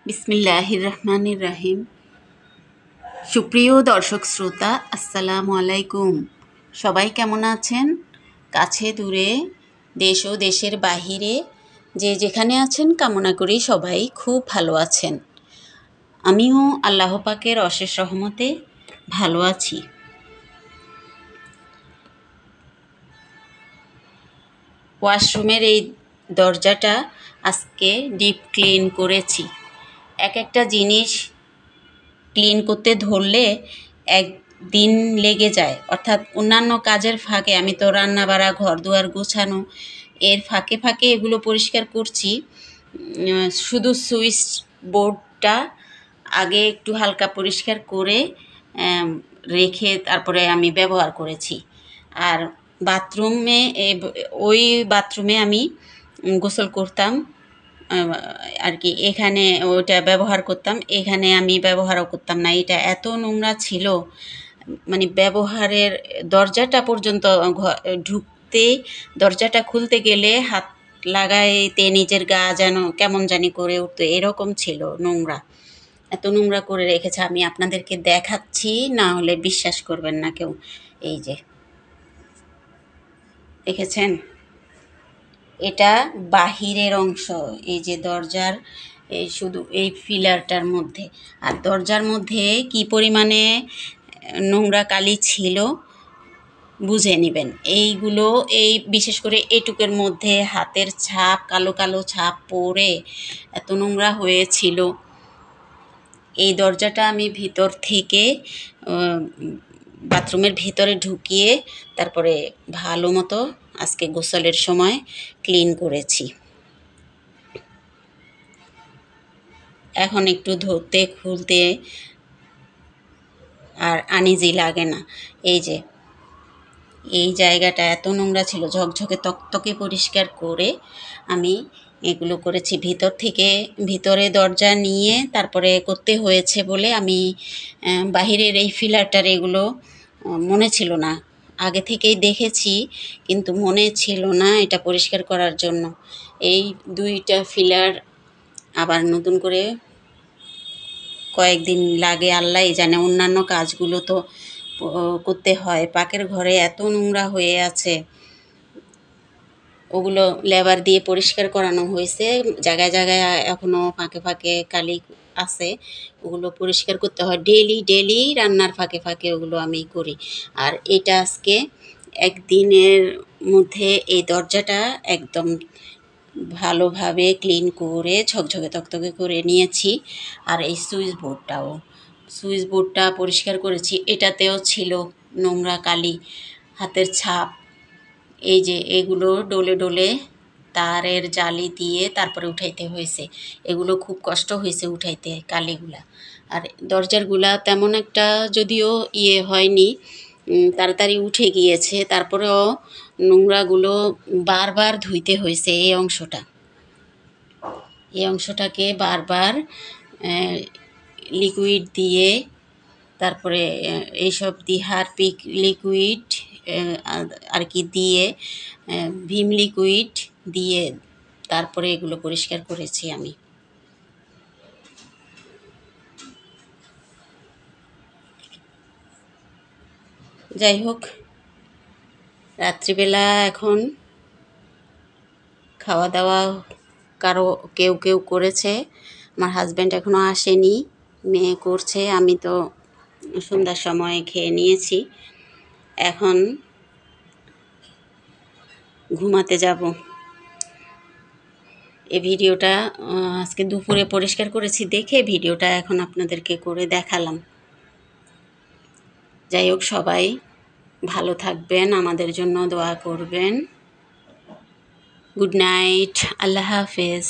বিসমিল্লাহির রহমানির রহিম। সুপ্রিয় দর্শক শ্রোতা, আসসালামু আলাইকুম। সবাই কেমন আছেন? কাছে দূরে, দেশ ও দেশের বাহিরে যে যেখানে আছেন, কামনা করি সবাই খুব ভালো আছেন। আমিও আল্লাহ পাকের অশেষ রহমতে ভালো আছি। ওয়াশরুমের এই দরজাটা আজকে ডিপ ক্লিন করেছি। একটা জিনিস ক্লিন করতে ধরলে একদিন লেগে যায়, অর্থাৎ অন্যান্য কাজের ফাঁকে আমি তো রান্না বাড়া, ঘর দুয়ার গোছানো, এর ফাঁকে ফাঁকে এগুলো পরিষ্কার করছি। শুধু সুইচ বোর্ডটা আগে একটু হালকা পরিষ্কার করে রেখে তারপরে আমি ব্যবহার করেছি। আর বাথরুমে ওই বাথরুমে আমি গোসল করতাম আর কি, এখানে ওইটা ব্যবহার করতাম, এখানে আমি ব্যবহারও করতাম না। এটা এত নোংরা ছিল, মানে ব্যবহারের দরজাটা পর্যন্ত ঢুকতে, দরজাটা খুলতে গেলে হাত লাগাইতে নিজের গা যেন কেমন জানি করে উঠতো, এরকম ছিল নোংরা। এত নোংরা করে রেখেছে, আমি আপনাদেরকে দেখাচ্ছি, না হলে বিশ্বাস করবেন না কেউ। এই যে দেখেছেন, এটা বাহিরের অংশ, এই যে দরজার এই শুধু এই ফিলারটার মধ্যে। আর দরজার মধ্যে কি পরিমাণে নোংরা কালি ছিল বুঝে নেবেন। এইগুলো এই বিশেষ করে এইটুকের মধ্যে হাতের ছাপ, কালো কালো ছাপ পড়ে এত নোংরা হয়েছিল। এই দরজাটা আমি ভিতর থেকে বাথরুমের ভিতরে ঢুকিয়ে তারপরে ভালো মতো আজকে গোসলের সময় ক্লিন করেছি। এখন একটু ধরতে খুলতে আর আনইজি লাগে না। এই যে এই জায়গাটা এত নোংরা ছিল, ঝকঝকে তকতকে পরিষ্কার করে আমি এগুলো করেছি। ভিতর থেকে ভিতরে দরজা নিয়ে তারপরে করতে হয়েছে বলে আমি বাহিরের এই ফিলারটার এগুলো মনে ছিল না, আগে থেকেই দেখেছি কিন্তু মনে ছিল না এটা পরিষ্কার করার জন্য। এই দুইটা ফিলার আবার নতুন করে কয়েকদিন লাগে, আল্লাহ জানে। অন্যান্য কাজগুলো তো করতে হয়। পাকের ঘরে এত নোংরা হয়ে আছে, ওগুলো লেবার দিয়ে পরিষ্কার করানো হয়েছে। জায়গায় জায়গায় এখনও ফাঁকে ফাঁকে কালি আছে, ওগুলো পরিষ্কার করতে হয়। ডেলি রান্নার ফাঁকে ফাঁকে ওগুলো আমি করি। আর এটা আজকে একদিনের মধ্যে এই দরজাটা একদম ভালোভাবে ক্লিন করে ঝকঝকে তকতকে করে নিয়েছি। আর এই সুইচ বোর্ডটা পরিষ্কার করেছি, এটাতেও ছিল নোংরা কালি, হাতের ছাপ। এই যে এগুলো ডলে ডলে তারের জালি দিয়ে তারপরে উঠাইতে হয়েছে। এগুলো খুব কষ্ট হয়েছে উঠাইতে কালিগুলা। আর দরজারগুলা তেমন একটা যদিও হয়নি, তাড়াতাড়ি উঠে গিয়েছে, তারপরেও নোংরাগুলো বারবার ধুইতে হয়েছে। এই অংশটাকে বারবার লিকুইড দিয়ে, তারপরে এইসব দিয়ে হারপিক লিকুইড আর কি দিয়ে, ভিম লিকুইড দিয়ে তারপরে এগুলো পরিষ্কার করেছি আমি। যাই হোক, রাত্রিবেলা এখন খাওয়া দাওয়া কেউ কেউ করেছে, আমার হাজব্যান্ড এখনও আসেনি, মেয়ে করছে। আমি তো সন্ধ্যার সময় খেয়ে নিয়েছি, এখন ঘুমাতে যাব। এই ভিডিওটা আজকে দুপুরে পরিষ্কার করেছি দেখে ভিডিওটা এখন আপনাদেরকে করে দেখালাম। যাই হোক, সবাই ভালো থাকবেন, আমাদের জন্য দোয়া করবেন। গুড নাইট, আল্লাহ হাফেজ।